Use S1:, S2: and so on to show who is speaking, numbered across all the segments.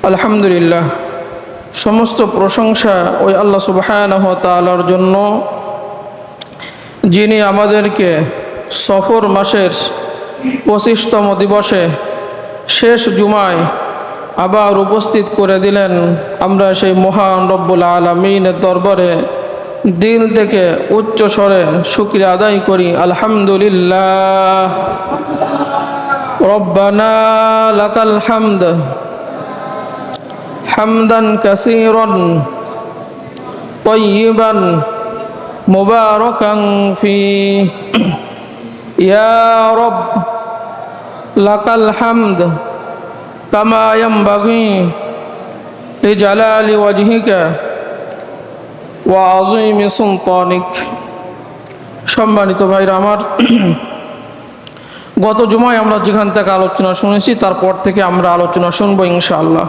S1: আলহামদুলিল্লাহ, সমস্ত প্রশংসা ওই আল্লাহ সুবহানাহু ওয়া তাআলার জন্য, যিনি আমাদেরকে সফর মাসের 25তম দিবসে শেষ জুমায় আবার উপস্থিত করে দিলেন। আমরা সেই মহান রব্বুল আলামিনের দরবারে দিল থেকে উচ্চ স্বরে শুকরিয়া আদায় করি। আলহামদুলিল্লাহ। রব্বানা লাকাল হামদ হামদান কাসীরান তাইয়িবান মুবারাকান ফি ইয়া রব লাকাল হামদ কামা ইয়ানবাগি লিজালালি ওয়াজহিকা ওয়া আযীমি সুলতানিক। সম্মানিত ভাইরা আমার, গত জুমায় আমরা যেখান থেকে আলোচনা শুনেছি তারপর থেকে আমরা আলোচনা শুনবো ইনশাআল্লাহ।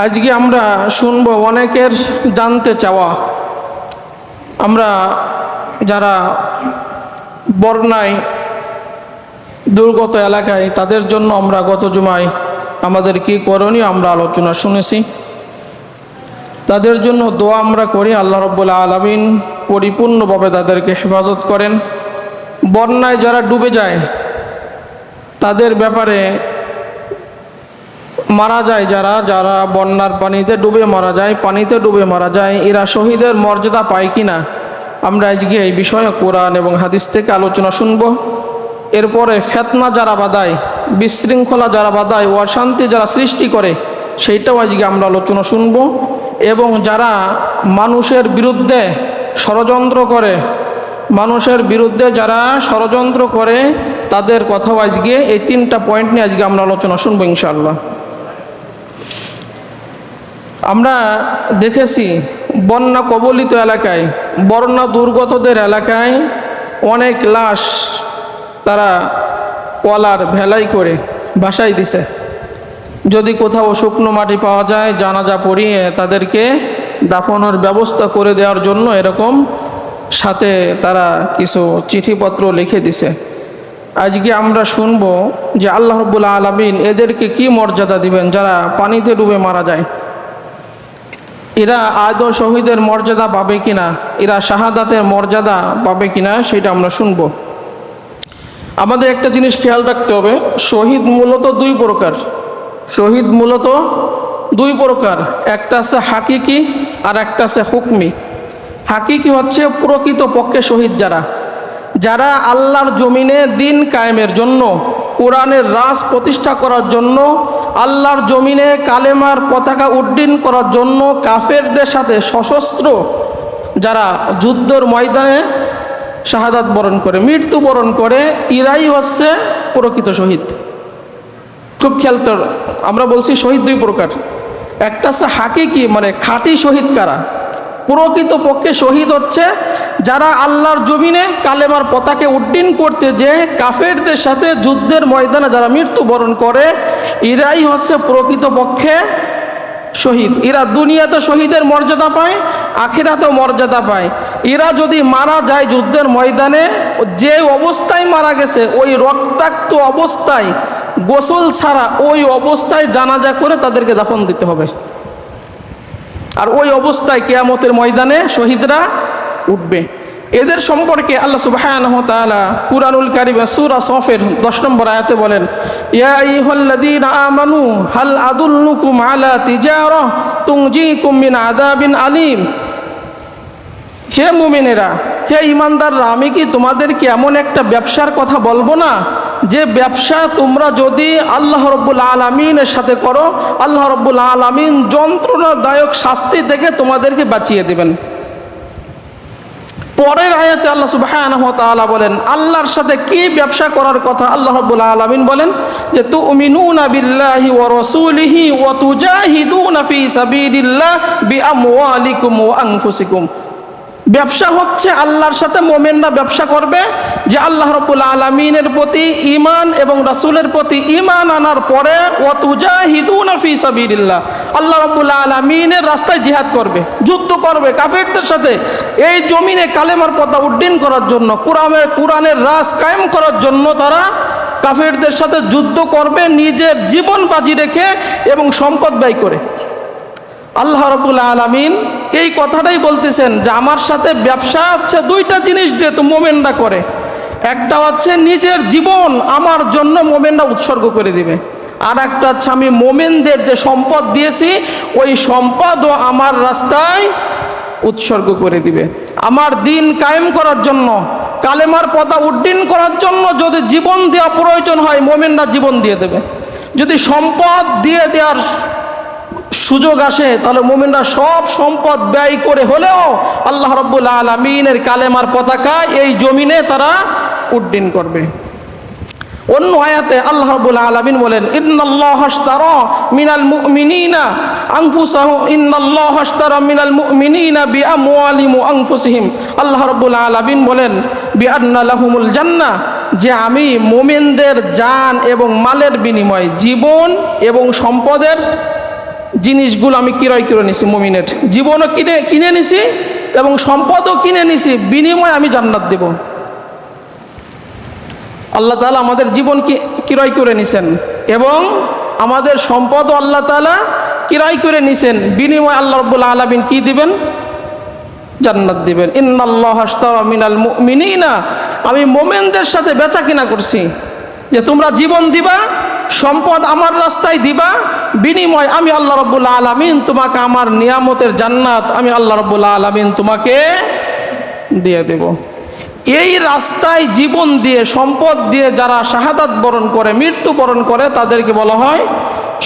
S1: আজকে আমরা শুনবো অনেকের জানতে চাওয়া, আমরা যারা বন্যায় দুর্গত এলাকায় তাদের জন্য আমরা গত জুমায় আমাদের কি করণীয় আমরা আলোচনা শুনেছি। তাদের জন্য দোয়া আমরা করি, আল্লাহ রাব্বুল আলামিন পরিপূর্ণভাবে তাদেরকে হেফাজত করেন। বন্যায় যারা ডুবে যায় তাদের ব্যাপারে মারা যায়, যারা যারা বন্যার পানিতে ডুবে মারা যায়, পানিতে ডুবে মারা যায়, এরা শহীদের মর্যাদা পায় কিনা আমরা আজকে এই বিষয়ে কোরআন এবং হাদিস থেকে আলোচনা শুনব। এরপরে ফিতনা যারা বাঁধায়, বিশৃঙ্খলা যারা বাঁধায়, অশান্তি যারা সৃষ্টি করে সেইটাও আজকে আমরা আলোচনা শুনব। এবং যারা মানুষের বিরুদ্ধে ষড়যন্ত্র করে, মানুষের বিরুদ্ধে যারা ষড়যন্ত্র করে তাদের কথাও আজকে এই 3টা পয়েন্ট নিয়ে আজকে আমরা আলোচনা শুনবো ইনশাআল্লাহ। আমরা দেখেছি বন্যা কবলিত এলাকায়, বন্যা দুর্গতদের এলাকায় অনেক লাশ তারা কলার ভেলাই করে ভাসাই দিছে। যদি কোথাও শুকনো মাটি পাওয়া যায় জানাজা পড়িয়ে তাদেরকে দাফনের ব্যবস্থা করে দেওয়ার জন্য এরকম সাথে তারা কিছু চিঠিপত্র লিখে দিছে। আজকে আমরা শুনব যে আল্লাহ রাব্বুল আলামিন এদেরকে কি মর্যাদা দিবেন যারা পানিতে ডুবে মারা যায়। এরা আদৌ শহীদের মর্যাদা পাবে কিনা, এরা শাহাদাতের মর্যাদা পাবে কিনা সেটা আমরা শুনব। আমাদের একটা জিনিস খেয়াল রাখতে হবে, শহীদ মূলত 2 প্রকার। শহীদ মূলত 2 প্রকার, একটা আছে হাকিকি আর একটা আছে হুকমি। হাকিকি হচ্ছে প্রকৃত পক্ষে শহীদ যারা, যারা আল্লাহর জমিনে দিন কায়েমের জন্য, কোরআনের রাজ প্রতিষ্ঠা করার জন্য, আল্লাহর জমিনে কালেমার পতাকা উড্ডীন করার জন্য কাফেরদের সাথে সশস্ত্র যারা যুদ্ধের ময়দানে শাহাদাত বরণ করে, মৃত্যুবরণ করে, এরাই হচ্ছে প্রকৃত শহীদ। খুব খেয়াল তো, আমরা বলছি শহীদ 2 প্রকার। একটা আছে হাকিকি, মানে খাঁটি শহীদ কারা, প্রকৃত পক্ষে শহীদ হচ্ছে যারা আল্লাহর জমিনে কালেমার পতাকা উড্ডীন করতে যে কাফেরদের সাথে যুদ্ধের ময়দানে যারা মৃত্যুবরণ করে, এরাই হচ্ছে প্রকৃত পক্ষে শহীদ। এরা দুনিয়াতে শহীদের মর্যাদা পায়, আখিরাতেও মর্যাদা পায়। এরা যদি মারা যায় যুদ্ধের ময়দানে, যে অবস্থায় মারা গেছে ওই রক্তাক্ত অবস্থায়, গোসল ছাড়া ওই অবস্থায় জানাজা করে তাদেরকে দাফন দিতে হবে। আর ওই অবস্থায় কিয়ামতের ময়দানে শহীদরা উঠবে। এদের সম্পর্কে আল্লাহ সুবহানাহু ওয়া তাআলা কুরআনুল কারীমে সূরা সফের 10 নম্বর আয়াতে বলেন, ইয়া আইয়ুহাল্লাযীনা আমানু হাল আদুল্লুকুম আলা তিজারা তুনজিকুম মিন আযাবিন আলীম। হে মুমিনেরা, হে ঈমানদাররা, আমি কি তোমাদেরকে এমন একটা ব্যবসার কথা বলবো না যে ব্যবসা তোমরা যদি আল্লাহ রাব্বুল আলামিনের সাথে করো, আল্লাহ রাব্বুল আলামিন যন্ত্রণাদায়ক শাস্তি থেকে তোমাদেরকে বাঁচিয়ে দেবেন। পরের আয়াতে আল্লাহ সুবহানাহু ওয়া তাআলা বলেন আল্লাহর সাথে কি ব্যবসা করার কথা আল্লাহ রাব্বুল আলামিন বলেন যে তুমিনুনা বিল্লাহি ওয়া রাসূলিহি ওয়া তুজাহিদুনা ফি সাবিলিল্লাহ বিআমওয়ালিকুম ওয়া আনফুসিকুম। ব্যবসা হচ্ছে আল্লাহর সাথে মুমিনরা ব্যবসা করবে যে আল্লাহ রাব্বুল আলামিনের প্রতি ঈমান এবং রাসূলের প্রতি ঈমান আনার পরে ওয়া তুজাহিদুনা ফি সাবিলিল্লাহ, আল্লাহ রাব্বুল আলামিনের রাস্তায় জিহাদ করবে, যুদ্ধ করবে কাফেরদের সাথে, এই জমিনে কালেমার পতাকা উড্ডীন করার জন্য, কোরআনের রাজ কায়েম করার জন্য তারা কাফেরদের সাথে যুদ্ধ করবে নিজের জীবন বাজি রেখে এবং সম্পদ ব্যয় করে। আল্লাহ রাব্বুল আলামিন এই কথাটাই বলতেছেন যে আমার সাথে ব্যবসা হচ্ছে দুইটা জিনিস দিয়ে তো মোমেনরা করে। একটা হচ্ছে নিজের জীবন আমার জন্য মোমেনরা উৎসর্গ করে দিবে, আর একটা হচ্ছে আমি মোমেনদের যে সম্পদ দিয়েছি ওই সম্পদও আমার রাস্তায় উৎসর্গ করে দিবে। আমার দিন কায়েম করার জন্য, কালেমার পতাকা উড্ডীন করার জন্য যদি জীবন দেওয়া প্রয়োজন হয় মোমেনরা জীবন দিয়ে দেবে। যদি সম্পদ দিয়ে দেওয়ার সুযোগ আসে তাহলে মোমেনরা সব সম্পদ ব্যয় করে হলেও আল্লাহ রাব্বুল আলামিনের কালেমার পতাকা এই জমিনে তারা উড্ডীন করবে। অন্য আয়াতে আল্লাহ রাব্বুল আলামিন বলেন ইন্নাল্লাহা আশতারা মিনাল মুমিনিনা আনফুসাহুম ইন্নাল্লাহা আশতারা মিনাল মুমিনিনা বিআমওয়ালিহিম ওয়া আনফুসিহিম। আল্লাহ রাব্বুল আলামিন বলেন বিআন্না লাহুমুল জান্নাহ, যে আমি মুমিনদের জান এবং মালের বিনিময়ে জীবন এবং সম্পদের জিনিসগুলো আমি ক্রয় করে নিছি। মুমিনের জীবনও কিনে নিছি এবং সম্পদও কিনে নিছি, বিনিময়ে আমি জান্নাত দেব। আল্লাহ তাআলা আমাদের জীবন ক্রয় করে নিছেন এবং আমাদের সম্পদও আল্লাহ তাআলা ক্রয় করে নিছেন, বিনিময়ে আল্লাহ রাব্বুল আলামিন কি দিবেন? জান্নাত দিবেন। ইন্নাল্লাহা আশতারা মিনাল মুমিনিনা, আমি মুমিনদের সাথে বেচা কিনা করছি যে তোমরা জীবন দিবা, সম্পদ আমার রাস্তায় দিবা, বিনিময় আমি আল্লাহ রাব্বুল আলামিন তোমাকে আমার নিয়ামতের জান্নাত আমি আল্লাহ রাব্বুল আলামিন তোমাকে দিয়ে দেব। এই রাস্তায় জীবন দিয়ে সম্পদ দিয়ে যারা শাহাদাত বরণ করে, মৃত্যু বরণ করে, তাদেরকে বলা হয়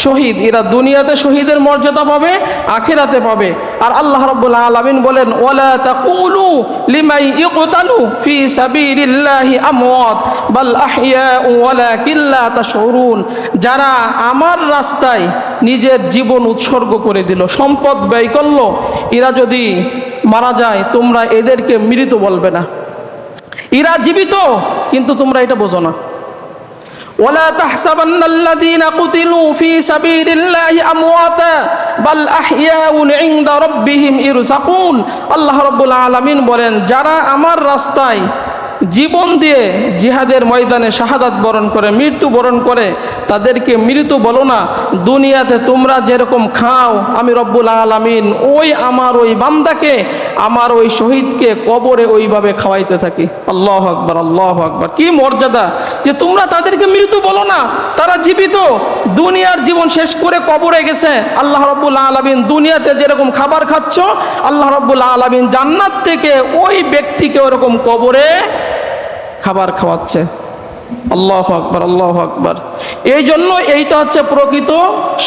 S1: শহীদ। এরা দুনিয়াতে শহীদের মর্যাদা পাবে, আখিরাতে পাবে। আর আল্লাহ রাব্বুল আলামিন বলেন ওয়ালা তাকুলু লিমান ইকতালু ফি সাবিলিল্লাহি আমওয়াত বাল আহইয়াউ ওয়ালাকিন লা তাশউরুন। যারা আমার রাস্তায় নিজের জীবন উৎসর্গ করে দিল, সম্পদ ব্যয় করলো, এরা যদি মারা যায় তোমরা এদেরকে মৃত বলবে না, এরা জীবিত, কিন্তু তোমরা এটা বোঝো না। ওয়ালা তাহসাবান্নাল্লাযীনা কুতিলু ফী সাবিলিল্লাহি আমওয়াতা বাল আহইয়াউন ইনদা রাব্বিহিম ইরযাকুন। আল্লাহ রাব্বুল আলামিন বলেন যারা আমার রাস্তায় জীবন দিয়ে জিহাদের ময়দানে শাহাদাত বরণ করে, মৃত্যু বরণ করে, তাদেরকে মৃত বলো না। দুনিয়াতে তোমরা যেরকম খাও আমি রব্বুল আলামিন ওই আমার ওই বান্দাকে, আমার ওই শহীদকে কবরে ওইভাবে খাওয়াইতে থাকি। আল্লাহু আকবার, আল্লাহু আকবার। কি মর্যাদা যে তোমরা তাদেরকে মৃত বলো না, তারা জীবিত, দুনিয়ার জীবন শেষ করে কবরে গেছে। আল্লাহ রাব্বুল আলামিন দুনিয়াতে যেরকম খাবার খাচ্ছ, আল্লাহ রাব্বুল আলামিন জান্নাত থেকে ওই ব্যক্তিকে ওরকম কবরে খাবার খাওয়াচ্ছে। আল্লাহু আকবার, আল্লাহু আকবার। এই জন্য এইটা হচ্ছে প্রকৃত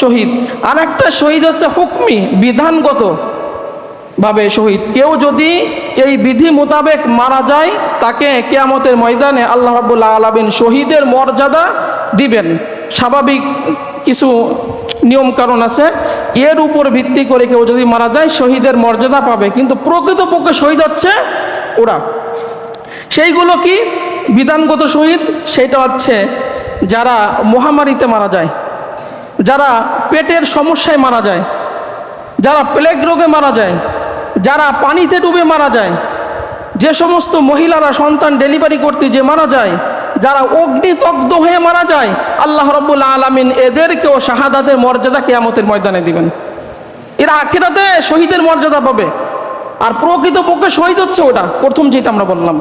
S1: শহীদ। আর একটা শহীদ হচ্ছে হুকমি, বিধানগত ভাবে শহীদ। কেউ যদি এই বিধি মোতাবেক মারা যায় তাকে কিয়ামতের ময়দানে আল্লাহ রাব্বুল আলামিন শহীদের মর্যাদা দিবেন। স্বাভাবিক কিছু নিয়ম কারণ আছে, এর উপর ভিত্তি করে কেউ যদি মারা যায় শহীদের মর্যাদা পাবে। কিন্তু প্রকৃতপক্ষে শহীদ হচ্ছে ওরা। সেইগুলো কি? বিধানগত শহীদ সেটা হচ্ছে যারা মহামারীতে মারা যায়, যারা পেটের সমস্যায় মারা যায়, যারা প্লেগ রোগে মারা যায়, যারা পানিতে ডুবে মারা যায়, যে সমস্ত মহিলারা সন্তান ডেলিভারি করতে যে মারা যায়, যারা অগ্নিদগ্ধ হয়ে মারা যায়, আল্লাহ রাব্বুল আলামিন এদেরকেও শাহাদাতের মর্যাদা কিয়ামতের ময়দানে দিবেন। এরা আখিরাতে শহীদের মর্যাদা পাবে। আর প্রকৃতপক্ষে শহীদ হচ্ছে ওটা প্রথম যেটা আমরা বললাম।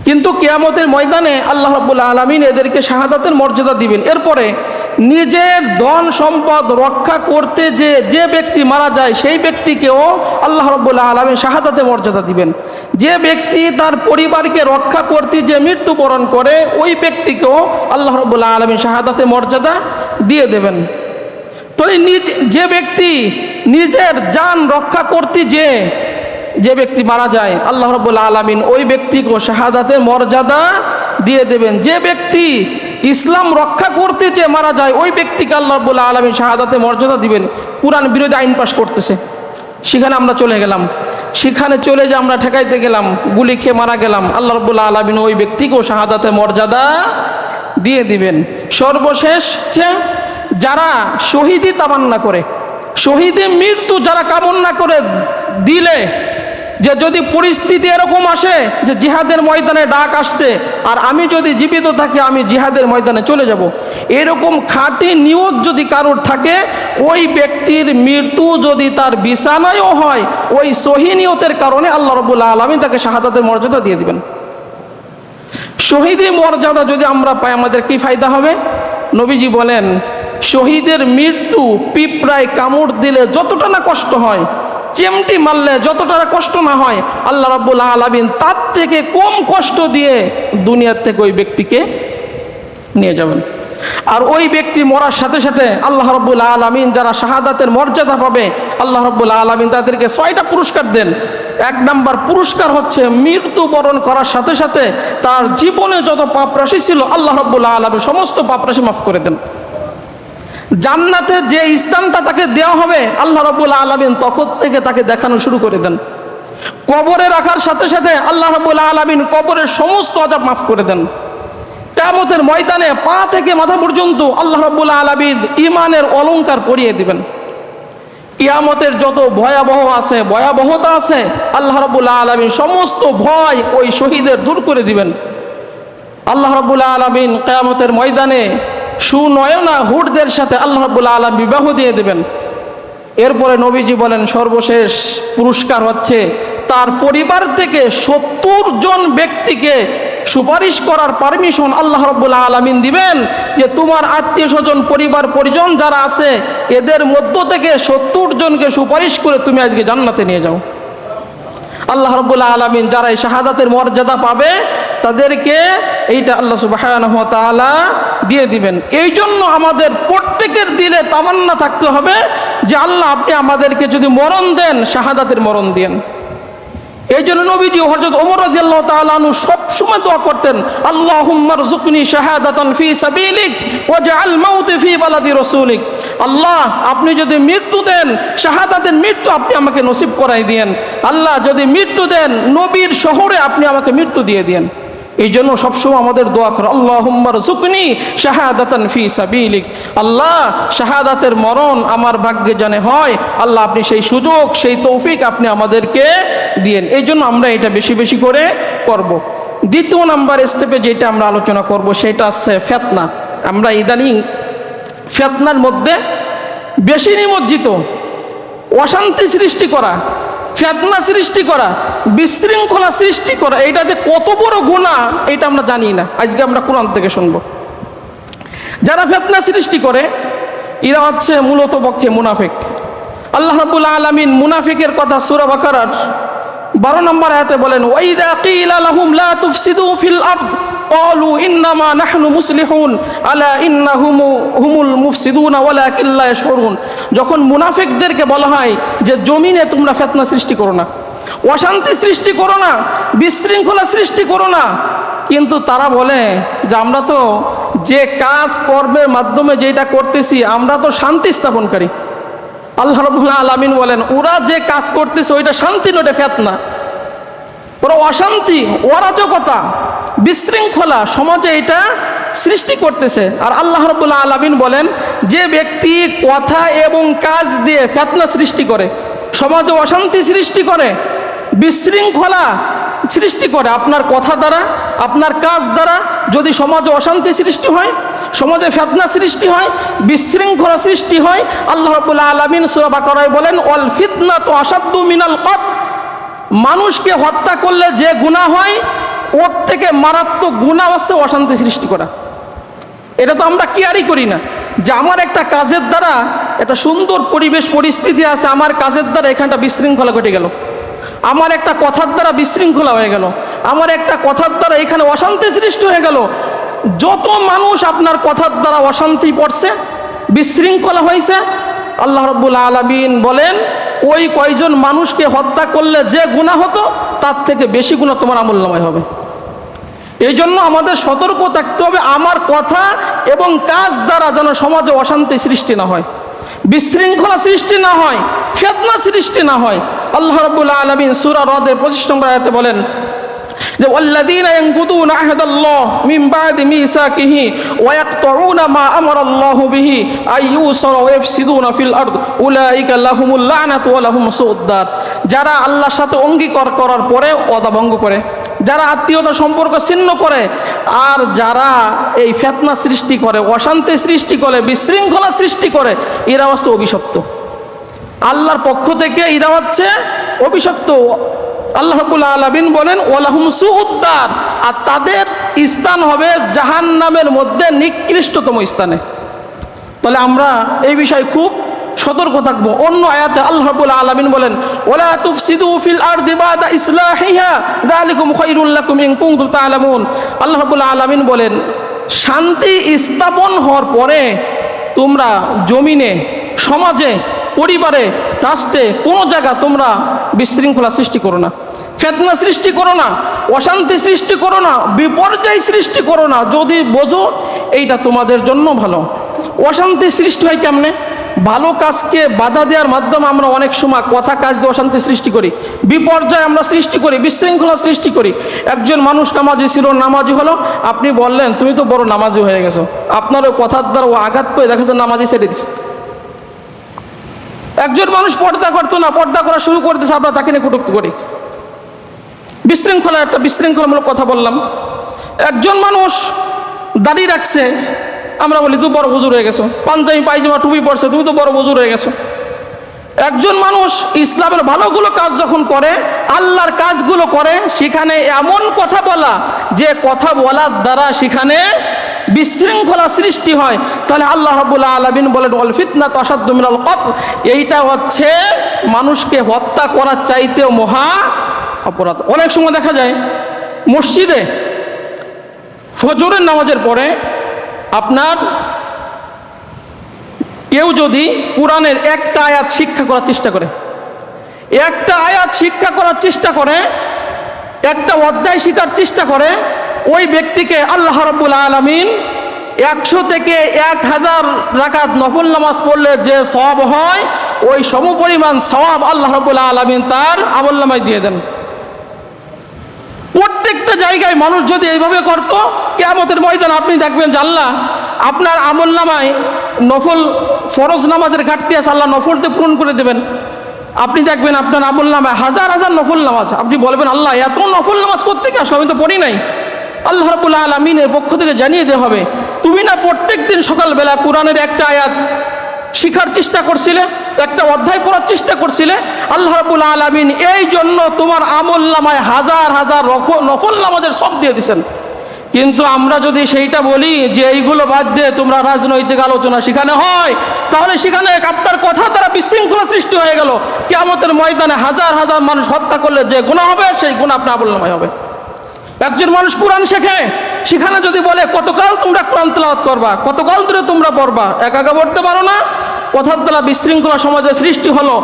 S1: কিন্তু কিয়ামতের ময়দানে আল্লাহ রাব্বুল আলামিন এদেরকে শাহাদাতের মর্যাদা দিবেন। এরপরে নিজের ধন সম্পদ রক্ষা করতে যে ব্যক্তি মারা যায় সেই ব্যক্তিকেও আল্লাহ রাব্বুল আলামিন শাহাদাতের মর্যাদা দিবেন। যে ব্যক্তি তার পরিবারকে রক্ষা করতে যে মৃত্যুবরণ করে ওই ব্যক্তিকেও আল্লাহ রাব্বুল আলামিন শাহাদাতের মর্যাদা দিয়ে দেবেন। তো যে ব্যক্তি নিজের জান রক্ষা করতে যে ব্যক্তি মারা যায় আল্লাহ রাব্বুল আলামিন ওই ব্যক্তিকে শাহাদাতের মর্যাদা দিয়ে দেবেন। যে ব্যক্তি ইসলাম রক্ষা করতে যে মারা যায় ওই ব্যক্তিকে আল্লাহ রাব্বুল আলামিন শাহাদাতের মর্যাদা দিবেন। কুরআন বিরোধী আইন পাশ করতেছে, সেখানে আমরা চলে গেলাম, সেখানে চলে যে আমরা ঠেকাইতে গেলাম, গুলি খেয়ে মারা গেলাম, আল্লাহ রাব্বুল আলামিন ওই ব্যক্তিকেও শাহাদাতের মর্যাদা দিয়ে দিবেন। সর্বশেষ হচ্ছে যারা শহীদি তামান্না করে, শহীদের মৃত্যু যারা কামনা করে দিলে যে যদি পরিস্থিতি এরকম আসে যে জিহাদের ময়দানে ডাক আসছে আর আমি যদি জীবিত থাকি আমি জিহাদের ময়দানে চলে যাব, এরকম খাঁটি নিয়ত যদি কারোর থাকে, ওই ব্যক্তির মৃত্যু যদি তার বিছানায়ও হয়, ওই সহি নিয়তের কারণে আল্লাহ রাব্বুল আলামিন তাকে শাহাদাতের মর্যাদা দিয়ে দিবেন। শহীদের মর্যাদা যদি আমরা পাই আমাদের কি ফায়দা হবে? নবীজি বলেন, শহীদের মৃত্যু পিঁপড়ায় কামড় দিলে যতটা না কষ্ট হয়, চিমটি মারলে যতটা কষ্ট না হয়, আল্লাহ রাব্বুল আলামিন তার থেকে কম কষ্ট দিয়ে দুনিয়ার থেকে ওই ব্যক্তিকে নিয়ে যাবেন। আর ওই ব্যক্তি মরার সাথে সাথে আল্লাহ রাব্বুল আলামিন যারা শাহাদাতের মর্যাদা পাবে, আল্লাহ রাব্বুল আলামিন তাদেরকে 6টা পুরস্কার দেন। 1 নাম্বার পুরস্কার হচ্ছে মৃত্যুবরণ করার সাথে সাথে তার জীবনে যত পাপ রাশি ছিল আল্লাহ রাব্বুল আলামিন সমস্ত পাপ রাশি মাফ করে দেন। জান্নাতে যে স্থানটা তাকে দেওয়া হবে আল্লাহ রাব্বুল আলামিন তখন থেকে তাকে দেখানো শুরু করে দেন। কবরে রাখার সাথে সাথে আল্লাহ রাব্বুল আলামিন কবরের সমস্ত আযাব মাফ করে দেন। কিয়ামতের ময়দানে পা থেকে মাথা পর্যন্ত আল্লাহ রাব্বুল আলামিন ঈমানের অলংকার পরিয়ে দিবেন। কিয়ামতের যত ভয়াবহতা আছে আল্লাহ রাব্বুল আলামিন সমস্ত ভয় ওই শহীদের দূর করে দিবেন। আল্লাহ রাব্বুল আলামিন কিয়ামতের ময়দানে সুনয়না হুরদের সাথে আল্লাহ রাব্বুল আলামিন বিবাহ দিয়ে দেবেন। এরপরে নবীজি বলেন সর্বশেষ পুরস্কার হচ্ছে তার পরিবার থেকে 70 জন ব্যক্তিকে সুপারিশ করার পারমিশন আল্লাহ রাব্বুল আলামিন দিবেন, যে তোমার আত্মীয় স্বজন পরিবার পরিজন যারা আছে এদের মধ্য থেকে 70 জনকে সুপারিশ করে তুমি আজকে জান্নাতে নিয়ে যাও। আল্লাহ রাব্বুল আলামিন যারা এই শাহাদাতের মর্যাদা পাবে তাদেরকে এইটা আল্লাহ সুবহানাহু ওয়া তাআলা দিয়ে দিবেন। এই জন্য আমাদের প্রত্যেকের দিলে তামান্না থাকতে হবে যে আল্লাহ আপনি আমাদেরকে যদি মরণ দেন শাহাদাতের মরণ দেন। এই জন্য নবীজি হযরত ওমর রাদিয়াল্লাহু তাআলা আনহু সবসময় দোয়া করতেন, আল্লাহুম্মা রযুকনি শাহাদাতান ফি সাবিলিক ওয়াজআল মাউতি ফি বালাদি রাসূলিক। আল্লাহ আপনি যদি মৃত্যু দেন শাহাদাতের মৃত্যু আপনি আমাকে নসিব করাই দিয়েন। আল্লাহ যদি মৃত্যু দেন নবীর শহরে আপনি আমাকে মৃত্যু দিয়ে দিয়েন। এই জন্য সবসময় আমাদের দোয়া করো, আল্লাহুম্মা রযুকনি শাহাদাতান ফি সাবিলিক। আল্লাহ শাহাদাতের মরণ আমার ভাগ্যে জানে হয়, আল্লাহ আপনি সেই সুযোগ সেই তৌফিক আপনি আমাদেরকে দিয়েন। এই জন্য আমরা এটা বেশি বেশি করে করব। দ্বিতীয় নাম্বার স্টেপে যেটা আমরা আলোচনা করব সেটা আছে ফিতনা। আমরা ইদানিং ফিতনার মধ্যে বেশি নিমজ্জিত, অশান্তি সৃষ্টি করা, ফিতনা সৃষ্টি করা, বিশৃঙ্খলা সৃষ্টি করা, এটা যে কত বড় গুনাহ এটা আমরা জানি না। আজকে আমরা কোরআন থেকে শুনব। যারা ফিতনা সৃষ্টি করে এরা হচ্ছে মূলত পক্ষে মুনাফিক। আল্লাহ রাব্বুল আলামিন মুনাফিকের কথা সূরা বাকারার 12 নম্বর আয়াতে বলেন, ওয়াইদা কিলা লাহুম লা তুফসিদু ফিল আরদ ক্বালু ইন্নামা নাহনু মুসলিহুন আলা ইন্নাহুম হুমুল মুফসিদুনা ওয়ালাকিন লা ইয়াশউরুন। যখন মুনাফিকদেরকে বলা হয় যে জমিনে তোমরা ফিতনা সৃষ্টি করো না, অশান্তি সৃষ্টি করো না, বিশৃঙ্খলা সৃষ্টি করো না, কিন্তু তারা বলে যে আমরা তো যে কাজ কর্মের মাধ্যমে যেটা করতেছি আমরা তো শান্তি স্থাপনকারী। আল্লাহ রাব্বুল আলামিন বলেন ওরা যে কাজ করতেছে ওইটা শান্তি নয়, ফিতনা। ওরা অশান্তি, অরাজকতা, বিশৃঙ্খলা সমাজে এটা সৃষ্টি করতেছে। আর আল্লাহ রাব্বুল আলামিন বলেন যে ব্যক্তি কথা এবং কাজ দিয়ে ফিতনা সৃষ্টি করে, সমাজে অশান্তি সৃষ্টি করে, বিশৃঙ্খলা সৃষ্টি করে, আপনার কথা দ্বারা আপনার কাজ দ্বারা যদি সমাজে অশান্তি সৃষ্টি হয়, সমাজে ফিতনা সৃষ্টি হয়, বিশৃঙ্খলা সৃষ্টি হয়, আল্লাহ রাব্বুল আলামিন সূরা বাকারায় বলেন ওয়াল ফিতনাতু আশাদ্দু মিনাল কতল। মানুষকে হত্যা করলে যে গুনাহ হয় ওর থেকে মারাত্মক গুনাহ হচ্ছে অশান্তি সৃষ্টি করা। এটা তো আমরা কেয়ারই করি না যে আমার একটা কাজের দ্বারা একটা সুন্দর পরিবেশ পরিস্থিতি আছে, আমার কাজের দ্বারা এখানটা বিশৃঙ্খলা ঘটে গেল, আমার একটা কথার দ্বারা বিশৃঙ্খলা হয়ে গেল, আমার একটা কথার দ্বারা এখানে অশান্তি সৃষ্টি হয়ে গেল। যত মানুষ আপনার কথার দ্বারা অশান্তি পড়ছে, বিশৃঙ্খলা হয়েছে, আল্লাহ রাব্বুল আলামিন বলেন ওই কয়জন মানুষকে হত্যা করলে যে গুনাহ হতো তার থেকে বেশি গুনাহ তোমার আমলনামায় হবে। এই জন্য আমাদের সতর্ক থাকতে হবে আমার কথা এবং কাজ দ্বারা যেন সমাজে অশান্তি সৃষ্টি না হয়, বিশৃঙ্খলা সৃষ্টি না হয়, ফিতনা সৃষ্টি না হয়। আল্লাহ রাব্বুল আলামিন সূরা রদের 25 নম্বর আয়াতে বলেন যে ওয়াল্লাযীনা ইয়ানকুদুনা আহদাল্লাহ মিন বা'দি মিসাকিহি ওয়া ইয়াকতাউনা মা আমারাল্লাহু বিহি আইয়ুসরা ওয়া ইফসিদুনা ফিল আরদ উলাইকা লাহুমুল লা'নাতু ওয়া লাহুম সুউদ দার। যারা আল্লাহর সাথে অঙ্গীকার করার পরে ওয়াদা ভঙ্গ করে, যারা আত্মীয়তা সম্পর্ক ছিন্ন করে, আর যারা এই ফিতনা সৃষ্টি করে, অশান্তি সৃষ্টি করে, বিশৃঙ্খলা সৃষ্টি করে, এরা হচ্ছে অভিশপ্ত। আল্লাহর পক্ষ থেকে এরা হচ্ছে অভিশপ্ত। আল্লাহ রাব্বুল আলামিন বলেন ওয়ালাহুম সুউদ দার, আর তাদের স্থান হবে জাহান্নামের মধ্যে নিকৃষ্টতম স্থানে। তাহলে আমরা এই বিষয়ে খুব সতর্ক থাকবো। অন্য আয়াতে আল্লাহ রাব্বুল আলামিন বলেন ওয়ালা তুফসিদু ফিল আরদি বাদা ইসলাহিহা যালিকুম খায়রুল লাকুম ইন কুনতুম তা'লামুন। আল্লাহ রাব্বুল আলামিন বলেন শান্তি স্থাপন হওয়ার পরে তোমরা জমিনে, সমাজে, পরিবারে, রাষ্ট্রে কোনো জায়গা তোমরা বিশৃঙ্খলা সৃষ্টি করো না, ফিতনা সৃষ্টি করো না, অশান্তি সৃষ্টি করো না, বিপর্যয় সৃষ্টি করো না। যদি বোঝো এইটা তোমাদের জন্য ভালো। অশান্তি সৃষ্টি হয় কেমনে? ভালো কাজকে বাধা দেওয়ার মাধ্যমে আমরা অনেক সময় কথা কাজ দিয়ে অশান্তি সৃষ্টি করি, বিপর্যয় আমরা সৃষ্টি করি, বিশৃঙ্খলা সৃষ্টি করি। একজন মানুষ নামাজি ছিল, নামাজি হলো, আপনি বললেন তুমি তো বড় নামাজি হয়ে গেছো, আপনার ওই কথার দ্বারা ও আঘাত পেয়ে দেখা যাচ্ছে নামাজি ছেড়ে দিচ্ছে। একজন মানুষ পর্দা করতো না, পর্দা করা শুরু করে দিচ্ছে, আমরা তাকে নিয়ে কটূক্তি করি। বিশৃঙ্খলা, একটা বিশৃঙ্খলামূলক কথা বললাম। একজন মানুষ দাড়ি রাখছে, আমরা বলি তুই বড় হুজুর হয়ে গেছো, পাঞ্জাবি পায়জামা টুপি পরছে, তুমি তো বড় হুজুর হয়ে গেছো। একজন মানুষ ইসলামের ভালোগুলো কাজ যখন করে, আল্লাহর কাজগুলো করে, সেখানে এমন কথা বলা যে কথা বলার দ্বারা সেখানে বিশৃঙ্খলা সৃষ্টি হয়, তাহলে আল্লাহ রাব্বুল আলামিন বলেন ওয়াল ফিতনাতু আশাদ্দু মিনাল কতল। এইটা হচ্ছে মানুষকে হত্যা করার চাইতেও মহা অপরাধ। অনেক সময় দেখা যায় মসজিদে ফজরের নামাজের পরে আপনার কেউ যদি কোরআনের একটা আয়াত শিক্ষা করার চেষ্টা করে, একটা আয়াত শিক্ষা করার চেষ্টা করে, একটা অধ্যায় শিখার চেষ্টা করে, ওই ব্যক্তিকে আল্লাহ রাব্বুল আলামিন 100 থেকে 1000 রাকাত নফল নামাজ পড়লে যে সওয়াব হয়, ওই সমপরিমাণ সওয়াব আল্লাহ রাব্বুল আলামিন তার আমলনামায় দিয়ে দেন। প্রত্যেকটা জায়গায় মানুষ যদি এইভাবে করত, কিয়ামতের ময়দানে আপনি দেখবেন যে আল্লাহ আপনার আমলনামায় নফল ফরজ নামাজের ঘাটতি আছে, আল্লাহ নফলতে পূরণ করে দেবেন। আপনি দেখবেন আপনার আমলনামায় হাজার হাজার নফল নামাজ, আপনি বলবেন আল্লাহ এত নফল নামাজ করতে কি আসলে, আমি তো পড়ি নাই। আল্লাহ রাব্বুল আলামিনের পক্ষ থেকে জানিয়ে দেওয়া হবে তুমি না প্রত্যেক দিন সকালবেলা কোরআনের একটা আয়াত শিখার চেষ্টা করছিলে, একটা অধ্যায় পড়ার চেষ্টা করছিলে, আল্লাহ রাব্বুল আলামিন এই জন্য তোমার আমলনামায় হাজার হাজার নফল নামাজের সব দিয়ে দিয়েছেন। কিন্তু আমরা যদি সেইটা বলি যে এইগুলো বাদ দিয়ে তোমরা রাজনৈতিক আলোচনা সেখানে হয়, তাহলে সেখানে আপনার কথা দ্বারা বিশৃঙ্খলা সৃষ্টি হয়ে গেল। কিয়ামতের ময়দানে হাজার হাজার মানুষ হত্যা করলে যে গুনাহ হবে, সেই গুনাহ আপনার আমলনামায় হবে। একজন মানুষ কোরআন শেখে, সেখানে যদি বলে কতকাল তোমরা কোরআন তেলাওয়াত করবা, কতকাল ধরে তোমরা পড়বা, একা পড়তে পারো না, কথার দ্বারা বিশৃঙ্খলা সমাজে সৃষ্টি হলো।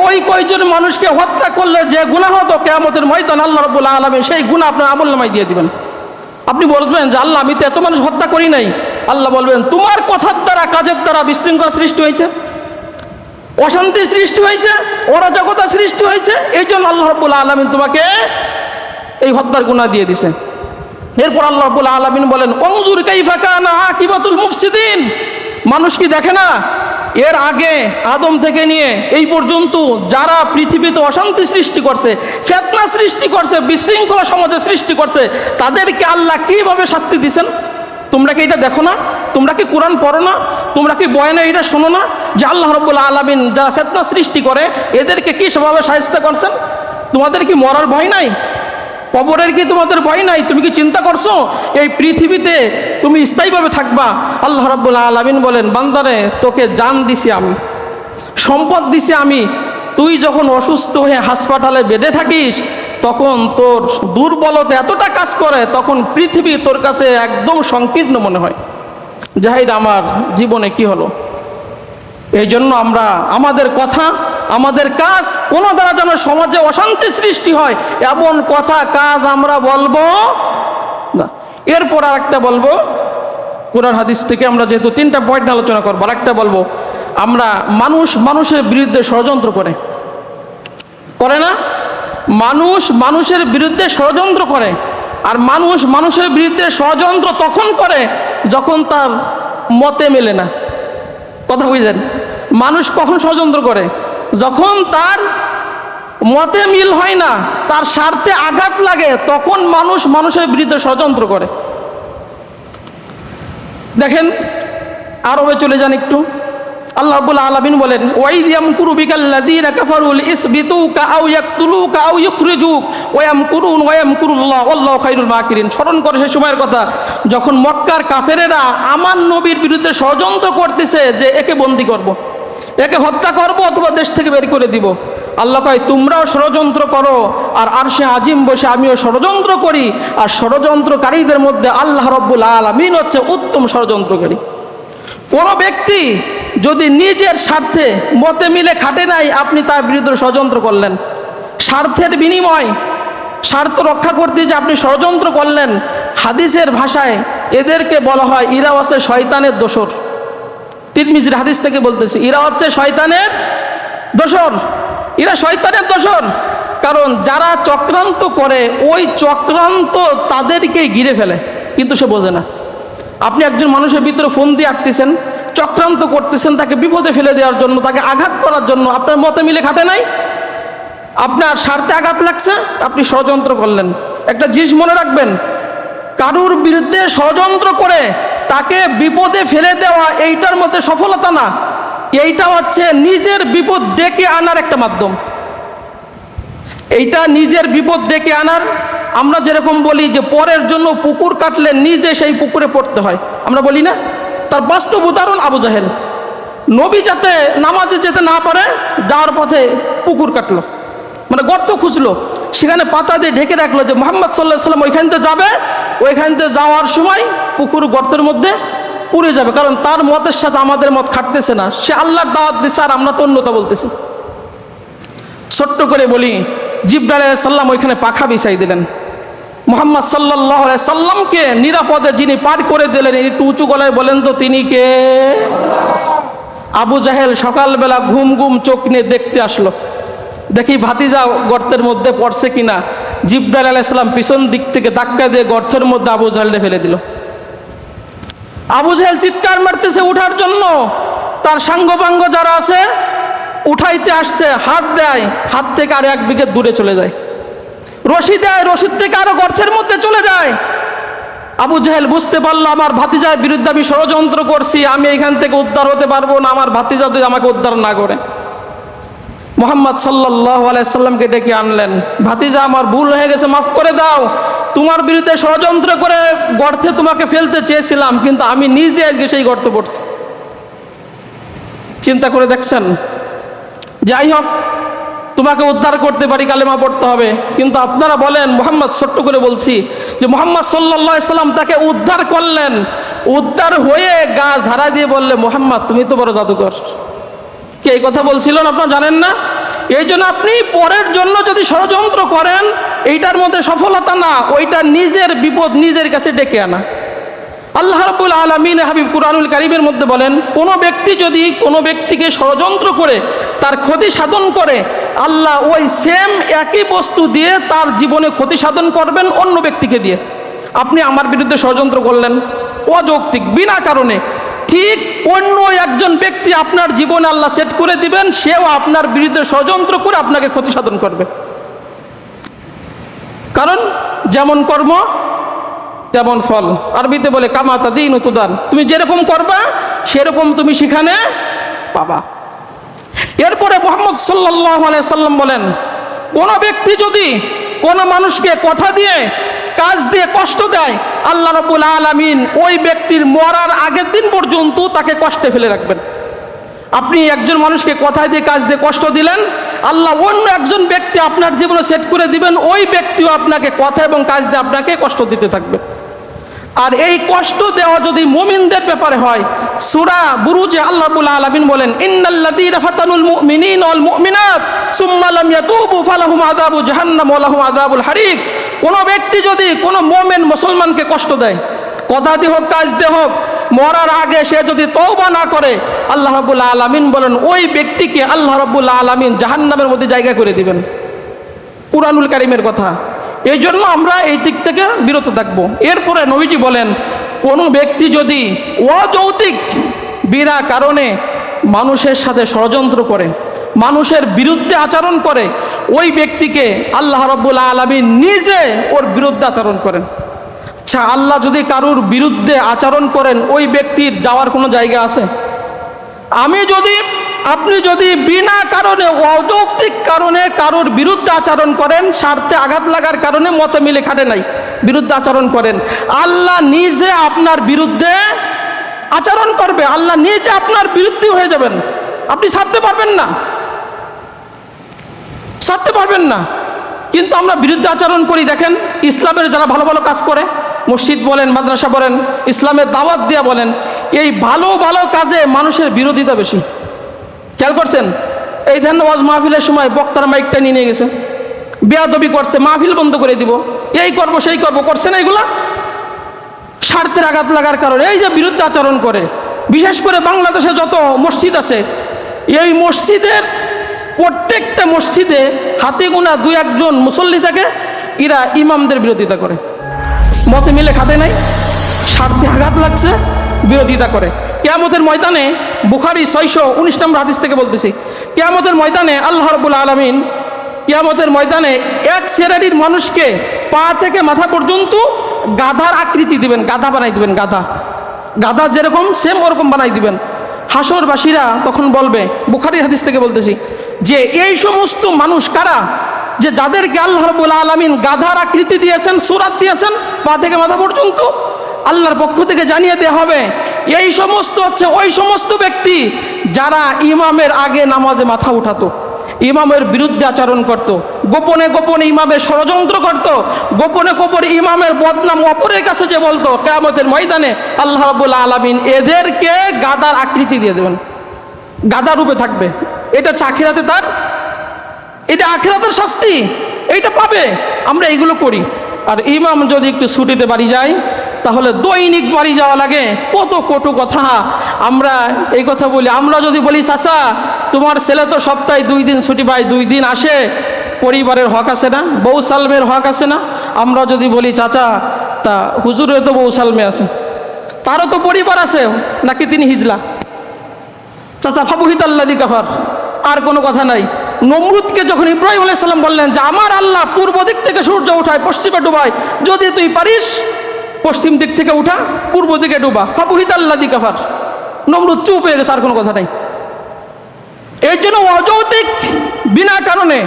S1: ওই কয়জন মানুষকে হত্যা করলে যে গুনাহ হতো, কিয়ামতের ময়দানে আল্লাহ রাব্বুল আলামিন সেই গুনাহ আপনার আমলনামায় দিয়ে দিবেন। আপনি বলবেন যে আল্লাহ আমি তো এত মানুষ হত্যা করি নাই, আল্লাহ বলবেন তোমার কথার দ্বারা, কাজের দ্বারা বিশৃঙ্খলা সৃষ্টি হয়েছে, অশান্তি সৃষ্টি হয়েছে, অরাজকতা সৃষ্টি হয়েছে, এই জন্য আল্লাহ রাব্বুল আলামিন তোমাকে এই হত্যার গুনাহ দিয়ে দিছে। এরপর আল্লাহ রাব্বুল আলামিন বলেন উনজুর কাইফা কানা আকিবাতুল মুফসিদিন। মানুষ কি দেখে না এর আগে আদম থেকে নিয়ে এই পর্যন্ত যারা পৃথিবীতে অশান্তি সৃষ্টি করছে, ফিতনা সৃষ্টি করছে, বিশৃঙ্খলা সমাজে সৃষ্টি করছে, তাদেরকে আল্লাহ কিভাবে শাস্তি দিয়েছেন? তোমরা কি এটা দেখো না? তোমরা কি কোরআন পড়ো না? তোমরা কি বয়ানে এটা শোনো না যে আল্লাহ রাব্বুল আলামিন যারা ফিতনা সৃষ্টি করে এদেরকে কি সেভাবে শাস্তি করছেন? তোমাদের কি মরার ভয় নাই? কবরের কি তোমাদের ভয় নাই? তুমি কি চিন্তা করছো এই পৃথিবীতে তুমি স্থায়ীভাবে থাকবা? আল্লাহ রাব্বুল আলামিন বলেন বান্দারে তোকে জান দিছি আমি, সম্পদ দিছি আমি, তুই যখন অসুস্থ হয়ে হাসপাতালে বেডে থাকিস তখন তোর দুর্বলতা এতটা কাজ করে, তখন পৃথিবী তোর কাছে একদম সংকীর্ণ মনে হয়। জাহিদ আমার জীবনে কি হলো? এই জন্য আমরা আমাদের কথা, আমাদের কাজ কোনো দ্বারা যেন সমাজে অশান্তি সৃষ্টি হয় এমন কথা কাজ আমরা বলবো না। এরপর আর একটা বলবো, কোরআন হাদিস থেকে আমরা যেহেতু 3টা পয়েন্ট আলোচনা করবো, আর একটা বলবো মানুষের বিরুদ্ধে ষড়যন্ত্র করে না? মানুষ মানুষের বিরুদ্ধে ষড়যন্ত্র করে, আর মানুষ মানুষের বিরুদ্ধে ষড়যন্ত্র তখন করে যখন তার মতে মেলে না। কথা বুঝলেন? মানুষ কখন ষড়যন্ত্র করে? যখন তার মতে মিল হয় না, তার স্বার্থে আঘাত লাগে, তখন মানুষ মানুষের বিরুদ্ধে ষড়যন্ত্র করে। দেখেন, আরবে চলে যান একটু। আল্লাহ রাব্বুল আলামিন বলেন, ওয়াইদ ইয়ামকুরু বিকাল্লাযীনা কাফারু লিইসবিতুকা আও ইয়াকতুলুকা আও ইউখরিজুক ওয়া ইয়ামকুরুন ওয়া ইয়ামকুরুল্লাহ ওয়াল্লাহু খায়রুল মাকিরিন। স্মরণ করে সে সময়ের কথা যখন মক্কার কাফেরেরা আমার নবীর বিরুদ্ধে ষড়যন্ত্র করতেছে যে একে বন্দী করব, একে হত্যা করব অথবা দেশ থেকে বের করে দিব। আল্লাহ কয়, তোমরাও ষড়যন্ত্র করো, আর আরশে আজিম বসে আমিও ষড়যন্ত্র করি, আর ষড়যন্ত্রকারীদের মধ্যে আল্লাহ রাব্বুল আলামিন হচ্ছে উত্তম ষড়যন্ত্রকারী। কোনো ব্যক্তি যদি নিজের স্বার্থে মতে মিলে খাটে নাই, আপনি তার বিরুদ্ধে ষড়যন্ত্র করলেন, স্বার্থের বিনিময় স্বার্থ রক্ষা করতে যে আপনি ষড়যন্ত্র করলেন, হাদিসের ভাষায় এদেরকে বলা হয় ইরা হচ্ছে শয়তানের দোসর। তিরমিজির হাদিস থেকে বলতেছি, এরা হচ্ছে শয়তানের দোসর, এরা শয়তানের দোসর। কারণ যারা চক্রান্ত করে ওই চক্রান্ত তাদেরকেই ঘিরে ফেলে, কিন্তু সে বোঝে না। আপনি একজন মানুষের ভিতরে ফোন দিয়ে আঁকতেছেন, চক্রান্ত করতেছেন তাকে বিপদে ফেলে দেওয়ার জন্য, তাকে আঘাত করার জন্য। আপনার মতে মিলে খাটে নাই, আপনার স্বার্থে আঘাত লাগছে, আপনি ষড়যন্ত্র করলেন। একটা জিনিস মনে রাখবেন, কারুর বিরুদ্ধে ষড়যন্ত্র করে তাকে বিপদে ফেলে দেওয়া এইটার মধ্যে সফলতা না, এইটা হচ্ছে নিজের বিপদ ডেকে আনার একটা মাধ্যম। এইটা নিজের বিপদ ডেকে আনার। আমরা যেরকম বলি যে পরের জন্য পুকুর কাটলে নিজে সেই পুকুরে পড়তে হয়, আমরা বলি না? তার বাস্তব উদাহরণ আবু জাহেল। নবী যাতে নামাজে যেতে না পারে, যাওয়ার পথে পুকুর কাটলো, মানে গর্ত খুঁজলো, সেখানে পাতা দিয়ে ঢেকে রাখলো যে মুহাম্মদ সাল্লাল্লাহু আলাইহি ওয়াসাল্লাম ওইখানতে যাবে, ওইখানতে যাওয়ার সময় পুকুর গর্তের মধ্যে পুড়ে যাবে, কারণ তার মতের সাথে আমাদের মত খাটতেছে না। সে আল্লাহর দাওয়াত দিচ্ছে আর আমরা তো অন্যতা বলতেছি। ছোট্ট করে বলি, জিবরাইল আলাইহিস সালাম ওইখানে পাখা বিছাই দিলেন। মুহাম্মদ সাল্লাল্লাহু আলাইহি সাল্লামকে নিরাপদে যিনি পার করে দিলেন, একটু উঁচু গলায় বলেন তো তিনি কে? আবু জাহেল সকালবেলা ঘুম ঘুম চোখ নিয়ে দেখতে আসলো, দেখি ভাতিজা গর্তের মধ্যে পড়ছে কিনা। জিবরাইল আলাইহিস সালাম পিছন দিক থেকে ধাক্কা দিয়ে গর্তের মধ্যে আবু জাহেলকে ফেলে দিল। আবু জাহেল চিৎকার মারতেছে উঠার জন্য, তার সাঙ্গপাঙ্গ যারা আছে উঠাইতে আসছে, হাত দেয়, হাত থেকে আরো এক বিঘে দূরে চলে যায়, রশি দেয়, রশিদ থেকে আরো গর্তের মধ্যে চলে যায়। আবু জাহেল বুঝতে পারলো আমার ভাতিজার বিরুদ্ধে আমি ষড়যন্ত্র করছি, আমি এখান থেকে উদ্ধার হতে পারবো না, আমার ভাতিজা যদি আমাকে উদ্ধার না করে। মুহাম্মদ সাল্লাল্লাহু আলাইহি সাল্লামকে ডেকে আনলেন, ভাতিজা আমার ভুল হয়ে গেছে, মাফ করে দাও, তোমার বিরুদ্ধে ষড়যন্ত্র করে গর্তে তোমাকে ফেলতে চেয়েছিলাম, কিন্তু আমি নিজে আজকে সেই গর্তে পড়ছি। চিন্তা করে দেখছেন? যাই হোক, তোমাকে উদ্ধার করতে পারি, কালেমা পড়তে হবে, কিন্তু আপনারা বলেন, মুহাম্মদ ছোট্ট করে বলছি যে মুহাম্মদ সাল্লাল্লাহু আলাইহি সাল্লাম তাকে উদ্ধার করলেন, উদ্ধার হয়ে গা ঝাড়া দিয়ে বললে, মুহাম্মদ তুমি তো বড় জাদুকর। কে এই কথা বলছিলেন আপনারা জানেন না? এই জন্য আপনি পরের জন্য যদি ষড়যন্ত্র করেন, এইটার মধ্যে সফলতা না, ওইটা নিজের বিপদ নিজের কাছে ডেকে আনা। আল্লাহ রাব্বুল আলামিন হাবিব কুরআনুল কারীমের মধ্যে বলেন, কোনো ব্যক্তি যদি কোনো ব্যক্তিকে ষড়যন্ত্র করে তার ক্ষতি সাধন করে, আল্লাহ ওই সেম একই বস্তু দিয়ে তার জীবনে ক্ষতি সাধন করবেন অন্য ব্যক্তিকে দিয়ে। আপনি আমার বিরুদ্ধে ষড়যন্ত্র করলেন অযৌক্তিক, বিনা কারণে, ঠিক অন্য একজন ব্যক্তি আপনার জীবনে আল্লাহ সেট করে দিবেন, সেও আপনার বিরুদ্ধে ষড়যন্ত্র করে আপনাকে ক্ষতি সাধন করবে। কারণ যেমন কর্ম তেমন ফল। আরবিতে বলে কামা তাদিনু তুদান, তুমি যেরকম করবা সেরকম তুমি সেখানে পাবা। এরপরে মুহাম্মদ সাল্লাল্লাহু আলাইহি সাল্লাম বলেন, কোন ব্যক্তি যদি কোন মানুষকে কথা দিয়ে কাজ দিয়ে কষ্ট দেয়, আল্লাহ রাব্বুল আলামিন ওই ব্যক্তির মরার আগের দিন পর্যন্ত তাকে কষ্টে ফেলে রাখবেন। আপনি একজন মানুষকে কথা দিয়ে কাজ দিয়ে কষ্ট দিলেন, আল্লাহ অন্য একজন ব্যক্তি আপনার জীবনে সেট করে দিবেন, ওই ব্যক্তিও আপনাকে কথা এবং কাজ দিয়ে আপনাকে কষ্ট দিতে থাকবে। আর এই কষ্ট দেওয়া যদি মুমিনদের ব্যাপারে হয়, সূরা বুরুজে আল্লাহ রাব্বুল আলামিন বলেন, ইন্নাল্লাযীনা ফাতানুল মুমিনিনা ওয়াল মুমিনাত সুম্মা লাম ইয়াতুবু ফালাহুম আযাবু জাহান্নাম ওয়া লাহুম আযাবুল হারিক। কোনো ব্যক্তি যদি কোনো মুমিন মুসলমানকে কষ্ট দেয়, কথা দিয়ে হোক কাজ দিয়ে হোক, মরার আগে সে যদি তওবা না করে, আল্লাহ রাব্বুল আলামিন বলেন ওই ব্যক্তিকে আল্লাহ রাব্বুল আলামিন জাহান্নামের মধ্যে জায়গা করে দিবেন। কুরআনুল কারীমের কথা। এই জন্য আমরা এই দিক থেকে বিরত থাকবো। এরপরে নবীজি বলেন, কোনো ব্যক্তি যদি অযৌক্তিক বিনা কারণে মানুষের সাথে ষড়যন্ত্র করে, মানুষের বিরুদ্ধে আচরণ করে, ওই ব্যক্তিকে আল্লাহ রাব্বুল আলামিন নিজে ওর বিরুদ্ধে আচরণ করেন। আচ্ছা, আল্লাহ যদি কারুর বিরুদ্ধে আচরণ করেন, ওই ব্যক্তির যাওয়ার কোনো জায়গা আছে? আপনি যদি বিনা কারণে অযৌক্তিক কারণে কারোর বিরুদ্ধে আচরণ করেন, স্বার্থে আঘাত লাগার কারণে মতে মিলে খাটে নাই, বিরুদ্ধে আচরণ করেন, আল্লাহ নিজে আপনার বিরুদ্ধে আচরণ করবে, আল্লাহ নিজে আপনার বিরুদ্ধে হয়ে যাবেন। আপনি ছাড়তে পারবেন না। কিন্তু আমরা বিরুদ্ধে আচরণ করি। দেখেন, ইসলামের যারা ভালো ভালো কাজ করে, মসজিদ বলেন, মাদ্রাসা বলেন, ইসলামের দাওয়াত দিয়া বলেন, এই ভালো ভালো কাজে মানুষের বিরোধিতা বেশি। খেয়াল করছেন? এই ধ্যান ওয়াজ মাহফিলের সময় বক্তার মাইকটা নিয়ে গেছে, বেয়াদবি করছে, মাহফিল বন্ধ করে দিব, এই করব সেই করব, করছে না এগুলা? স্বার্থের আঘাত লাগার কারণে এই যে বিরুদ্ধে আচরণ করে। বিশেষ করে বাংলাদেশে যত মসজিদ আছে, এই মসজিদের প্রত্যেকটা মসজিদে হাতে গোনা 2-1 মুসল্লি থাকে, এরা ইমামদের বিরোধিতা করে। মতে মিলে খাতে নাই, স্বার্থে আঘাত লাগছে, বিরোধিতা করে। কিয়ামতের ময়দানে, বুখারী 619 নম্বর হাদিস থেকে বলতেছি, কিয়ামতের ময়দানে আল্লাহ রাব্বুল আলামিন কিয়ামতের ময়দানে এক শ্রেণীর মানুষকে পা থেকে মাথা পর্যন্ত গাধার আকৃতি দিবেন, গাধা বানাই দিবেন, গাধা যেরকম সেম ওরকম বানাই দিবেন। হাসরবাসীরা তখন বলবে, বুখারীর হাদিস থেকে বলতেছি, যে এই সমস্ত মানুষ কারা, যে যাদেরকে আল্লাহ রাব্বুল আলামিন গাধার আকৃতি দিয়েছেন, সূরাত দিয়েছেন, পা থেকে মাথা পর্যন্ত। আল্লাহর পক্ষ থেকে জানিয়ে দেওয়া হবে, এই সমস্ত হচ্ছে ওই সমস্ত ব্যক্তি যারা ইমামের আগে নামাজে মাথা উঠাতো, ইমামের বিরুদ্ধে আচরণ করত, গোপনে গোপনে ইমামের ষড়যন্ত্র করত, গোপনে গোপনে ইমামের বদনাম অপরের কাছে যে বলতো। কিয়ামতের ময়দানে আল্লাহ রাব্বুল আলামিন এদেরকে গাধার আকৃতি দিয়ে দেবেন, গাধা রূপে থাকবে। এটা আখিরাতে এটা আখিরাতের শাস্তি, এইটা পাবে। আমরা এইগুলো করি। আর ইমাম যদি একটু ছুটিতে বাড়ি যায়, তাহলে দৈনিক বাড়ি যাওয়া লাগে, কত কটু কথা আমরা এই কথা বলি। আমরা যদি বলি, চাচা তোমার ছেলে তো সপ্তাহে 2 দিন ছুটি পায়, 2 দিন আসে, পরিবারের হক আছে না, বউ সালমের হক আছে না? আমরা যদি বলি, চাচা তা হুজুরের তো বউ সালমে আছে, তারও তো পরিবার আছে, নাকি তিনি হিজলা? চাচা ফাবুহিতাল্লাযী কাফার, আর কোনো কথা নাই। নমরুদকে যখন ইব্রাহিম আলাইহিস সালাম বললেন যে আমার আল্লাহ পূর্ব দিক থেকে সূর্য উঠায়, পশ্চিমে ডুবায়, যদি তুই পারিস পশ্চিম দিক থেকে উঠা, পূর্ব দিকে ডুবা, ফাবুহিতাল্লাযী কাফার, নমরুদ চুপ হয়ে গেছে, আর কোনো কথা নাই। এর জন্য অযৌক্তিক বিনা কারণে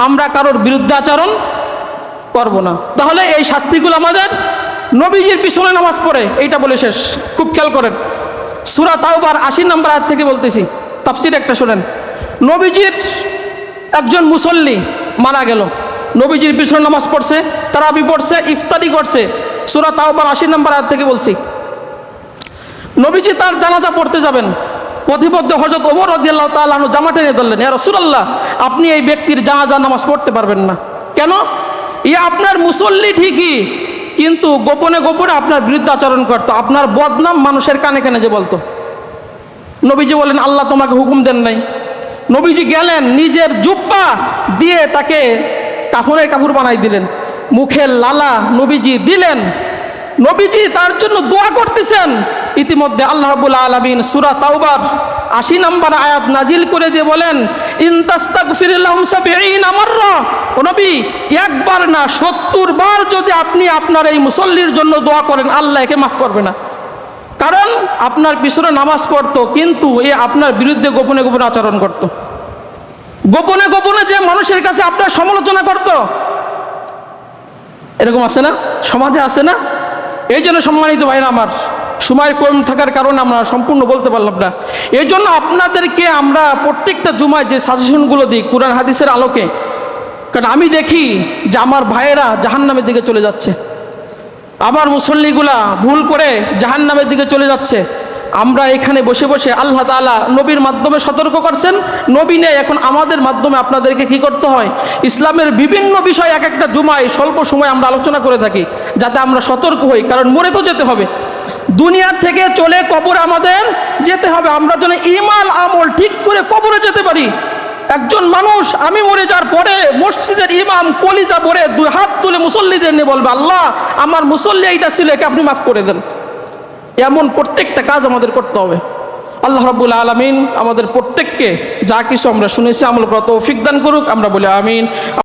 S1: আমরা কারোর বিরুদ্ধে আচরণ করব না। তাহলে এই শাস্তিগুলো আমাদের নবীজির পিছনে নামাজ পড়ে, এইটা বলে শেষ। খুব খেয়াল করেন, সূরা তাওবার 80 নম্বর আয়াত থেকে বলতেছি, তাফসীর একটা শোনেন। নবীজির একজন মুসল্লি মারা গেল, নবীজির পিছনে নামাজ পড়ছে, তারাবি পড়ছে, ইফতারি করছে। সূরা তাওবার 80 নম্বর আয়াত থেকে বলছি, নবীজি তার জানাজা পড়তে যাবেন, পথিমধ্যে হযরত ওমর রাদিয়াল্লাহু তাআলা আনহু জামা টেনে ধরলেন, ইয়া রাসূলুল্লাহ আপনি এই ব্যক্তির জানাজা নামাজ পড়তে পারবেন না। কেন? আপনার মুসল্লি ঠিকই, কিন্তু গোপনে গোপনে আপনার বিরুদ্ধে আচরণ করতো, আপনার বদনাম মানুষের কানে কানে যে বলতো। নবীজি বলেন, আল্লাহ তোমাকে হুকুম দেন নাই? নবীজি গেলেন, নিজের জুব্বা দিয়ে তাকে কাফনের কাপড় বানাই দিলেন, মুখের লালা নবীজি দিলেন, নবীজি তার জন্য দোয়া করতেছেন। ইতিমধ্যে আল্লাহ রাব্বুল আলামিন সূরা তাওবার 80 নম্বর আয়াত নাজিল করে দিয়ে বলেন, ইন তাস্তাগফিরুল্লাহুম 70 মাররা, ও নবী একবার না 70 বার যদি আপনি আপনার এই মুসল্লির জন্য দোয়া করেন, আল্লাহ একে মাফ করবে না। কারণ আপনার পিছনে নামাজ পড়তো, কিন্তু এ আপনার বিরুদ্ধে গোপনে গোপনে আচরণ করত, গোপনে গোপনে যে মানুষের কাছে আপনার সমালোচনা করত। এরকম আছে না, সমাজে আছে না? এই জন্য সম্মানিত ভাইরা আমার, সময় কম থাকার কারণে আমরা সম্পূর্ণ বলতে পারলাম না। এই জন্য আপনাদেরকে আমরা প্রত্যেকটা জুমায় যে সাজেশনগুলো দিই কুরআন হাদিসের আলোকে, কারণ আমি দেখি যে আমার ভাইয়েরা জাহান্নামের দিকে চলে যাচ্ছে, আমার মুসল্লিগুলা ভুল করে জাহান্নামের দিকে চলে যাচ্ছে। আমরা এখানে বসে বসে আল্লাহ তাআলা নবীর মাধ্যমে সতর্ক করছেন, নবী নেই, এখন আমাদের মাধ্যমে আপনাদেরকে কি করতে হয়, ইসলামের বিভিন্ন বিষয় এক একটা জুমায় স্বল্প সময় আমরা আলোচনা করে থাকি, যাতে আমরা সতর্ক হই। কারণ মরে তো যেতে হবে, দুনিয়ার থেকে চলে কবর আমাদের যেতে হবে। আমরা যেন ঈমান আমল ঠিক করে কবরে যেতে পারি, একজন মানুষ আমি মরে যাওয়ার পরে মসজিদের ইমাম কলিজা ভরে 2 হাত তুলে মুসল্লিদের নিয়ে বলবে, আল্লাহ আমার মুসল্লি এইটা ছিল, একে আপনি মাফ করে দেন। এমন প্রত্যেকটা কাজ আমাদের করতে হবে। আল্লাহ রাব্বুল আলামিন আমাদের প্রত্যেককে যা কিছু আমরা শুনেছি আমল করার তৌফিক দান করুক। আমরা বলি আমিন।